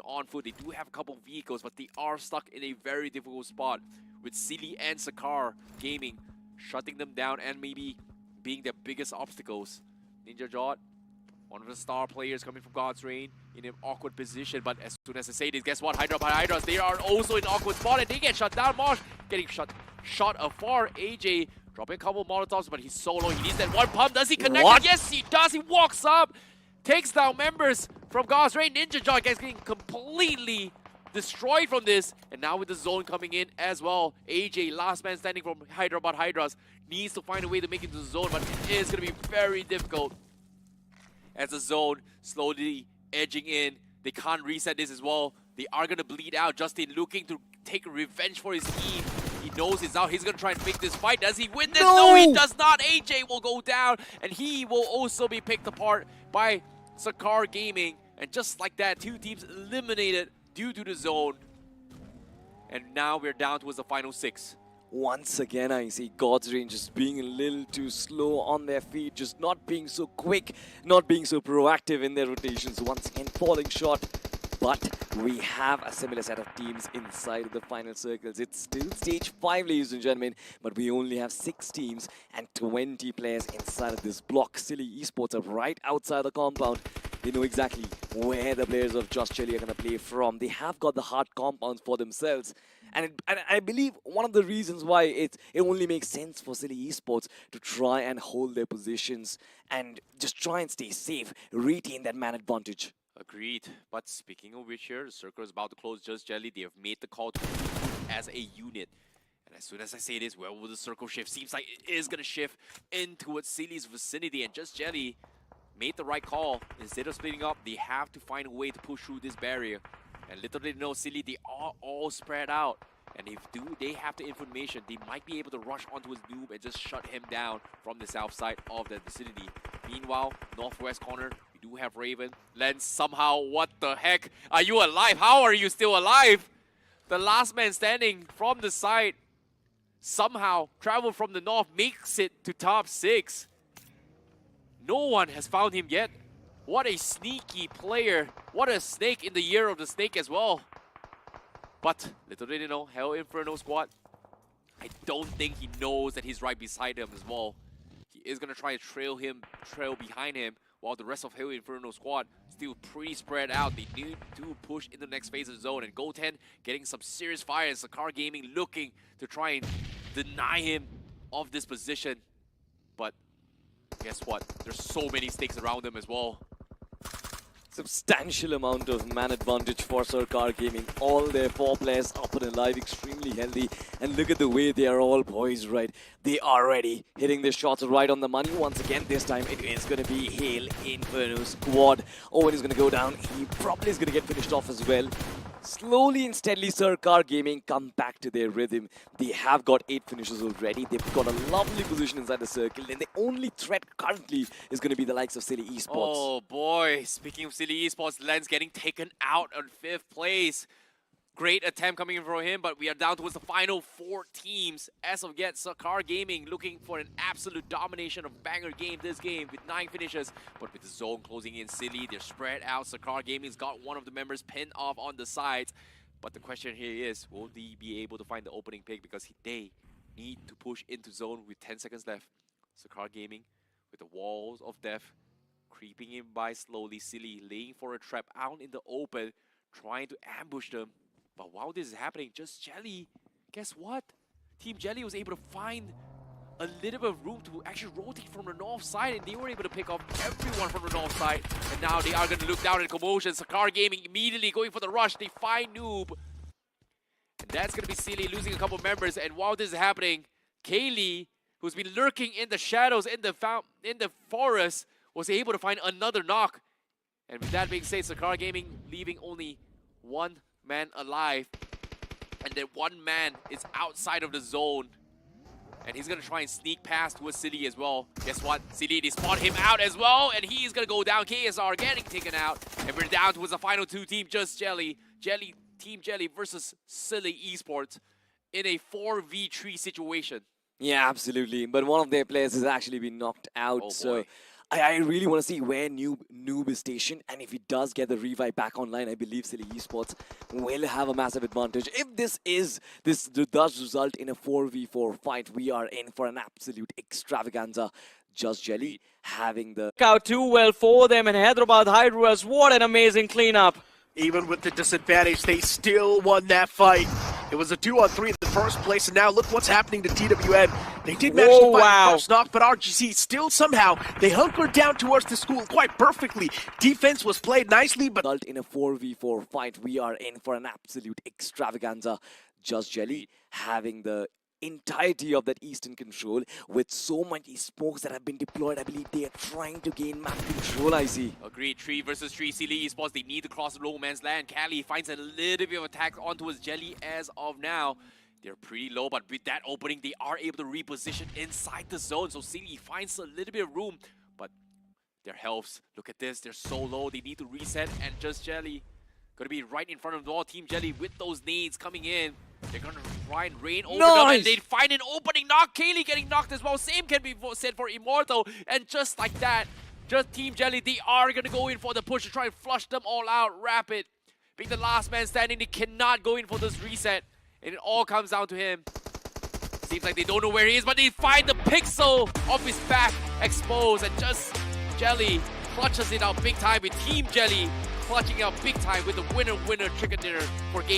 on foot. They do have a couple vehicles, but they are stuck in a very difficult spot with Silly and Sakar Gaming shutting them down and maybe being their biggest obstacles. Ninja Jot, one of the star players coming from God's Reign, in an awkward position, but as soon as I say this, guess what? Hydra by Hydras, they are also in an awkward spot and they get shut down. Mosh getting shot afar. AJ dropping a couple of Molotovs, but he's so low. He needs that one pump. Does he connect? What? Yes, he does. He walks up, takes down members from God's Reign. Ninja Jot gets getting completely destroyed from this, and now with the zone coming in as well, AJ, last man standing from Hyderabad Hydras, needs to find a way to make it to the zone, but it is going to be very difficult as the zone slowly edging in. They can't reset this as well. They are going to bleed out. Justin looking to take revenge for his team. He knows it's out. He's going to try and make this fight. Does he win this? No, he does not. AJ will go down, and he will also be picked apart by Sakar Gaming. And just like that, two teams eliminated due to the zone. And now we're down towards the final 6. Once again, I see God's Reign just being a little too slow on their feet, just not being so quick, not being so proactive in their rotations. Once again, falling short. But we have a similar set of teams inside of the final circles. It's still stage 5, ladies and gentlemen, but we only have 6 teams and 20 players inside of this block. Silly Esports are right outside the compound. They know exactly where the players of Just Chili are going to play from. They have got the hard compounds for themselves. And I believe one of the reasons why it only makes sense for Silly Esports to try and hold their positions and just try and stay safe, retain that man advantage. Agreed. But speaking of which here, the circle is about to close. Just Jelly, they have made the call to as a unit. And as soon as I say this, where will the circle shift? Seems like it is going to shift in towards Silly's vicinity. And Just Jelly made the right call. Instead of splitting up, they have to find a way to push through this barrier. And little did they know, Silly, they are all spread out. And if they have the information, they might be able to rush onto his noob and just shut him down from the south side of that vicinity. Meanwhile, northwest corner, we do have Raven. Lens somehow, what the heck? Are you alive? How are you still alive? The last man standing from the side somehow traveled from the north, makes it to top 6. No one has found him yet. What a sneaky player. What a snake in the year of the snake as well. But little did you know, Hell Inferno squad, I don't think he knows that he's right beside him as well. He is going to try to trail behind him, while the rest of Hell Inferno squad still pretty spread out. They need to push in the next phase of the zone. And Goten getting some serious fire, and Sakar Gaming looking to try and deny him of this position. But guess what? There's so many stakes around him as well. Substantial amount of man advantage for Sarkar Gaming. All their 4 players up and alive, extremely healthy. And look at the way they are all poised, right? They are ready, hitting their shots right on the money. Once again, this time it is going to be Hail Inferno squad. Owen is going to go down. He probably is going to get finished off as well. Slowly and steadily, Sarkar Gaming come back to their rhythm. They have got 8 finishes already. They've got a lovely position inside the circle. And the only threat currently is going to be the likes of Silly Esports. Oh boy, speaking of Silly Esports, Lens getting taken out on 5th place. Great attempt coming in from him, but we are down towards the final 4 teams. As of yet, Sakar Gaming looking for an absolute domination of banger game this game with 9 finishes. But with the zone closing in, Silly, they're spread out. Sakar Gaming's got one of the members pinned off on the sides. But the question here is, will they be able to find the opening pick? Because they need to push into zone with 10 seconds left. Sakar Gaming with the walls of death creeping in by slowly. Silly laying for a trap out in the open, trying to ambush them. But while this is happening, Just Jelly, guess what? Team Jelly was able to find a little bit of room to actually rotate from the north side, and they were able to pick off everyone from the north side. And now they are going to look down at commotion. Sakar Gaming immediately going for the rush. They find Noob. And that's going to be Silly losing a couple members. And while this is happening, Kaylee, who's been lurking in the shadows in the forest, was able to find another knock. And with that being said, Sakar Gaming leaving only 1 man alive, and then 1 man is outside of the zone, and he's gonna try and sneak past towards Silly as well. Guess what? Silly, they spot him out as well, and he's gonna go down. KSR getting taken out, and we're down towards the final 2 teams. Just Jelly, Team Jelly versus Silly Esports in a 4v3 situation. Yeah, absolutely. But one of their players has actually been knocked out, Oh, so boy. I really want to see where Noob is stationed, and if he does get the revive back online, I believe Silly Esports will have a massive advantage. If this does result in a 4v4 fight, we are in for an absolute extravaganza. Just Jelly having the out too well for them, and Hyderabad Hydras, what an amazing cleanup. Even with the disadvantage, they still won that fight. It was a 2-on-3 in the first place, and now look what's happening to TWN. They did manage to find the first knock, but RGC still somehow, they hunkered down towards the school quite perfectly. Defense was played nicely, but result in a 4v4 fight, we are in for an absolute extravaganza. Just Jelly having the entirety of that eastern control with so many smokes that have been deployed. I believe they are trying to gain map control, I see. Agreed, 3 versus 3, Silly Esports, they need to cross no man's land. Cali finds a little bit of attack onto his Jelly as of now. They're pretty low, but with that opening, they are able to reposition inside the zone. So Silly finds a little bit of room, but their healths, look at this, they're so low. They need to reset, and Just Jelly gonna be right in front of the wall. Team Jelly with those nades coming in. They're gonna try and rain over them, and they find an opening knock. Kaylee getting knocked as well. Same can be said for Immortal, and just like that, just Team Jelly, they are gonna go in for the push to try and flush them all out. Rapid, being the last man standing, they cannot go in for this reset, and it all comes down to him. Seems like they don't know where he is, but they find the pixel of his back exposed, and Just Jelly clutches it out big time with Team Jelly clutching out big time with the winner chicken dinner for game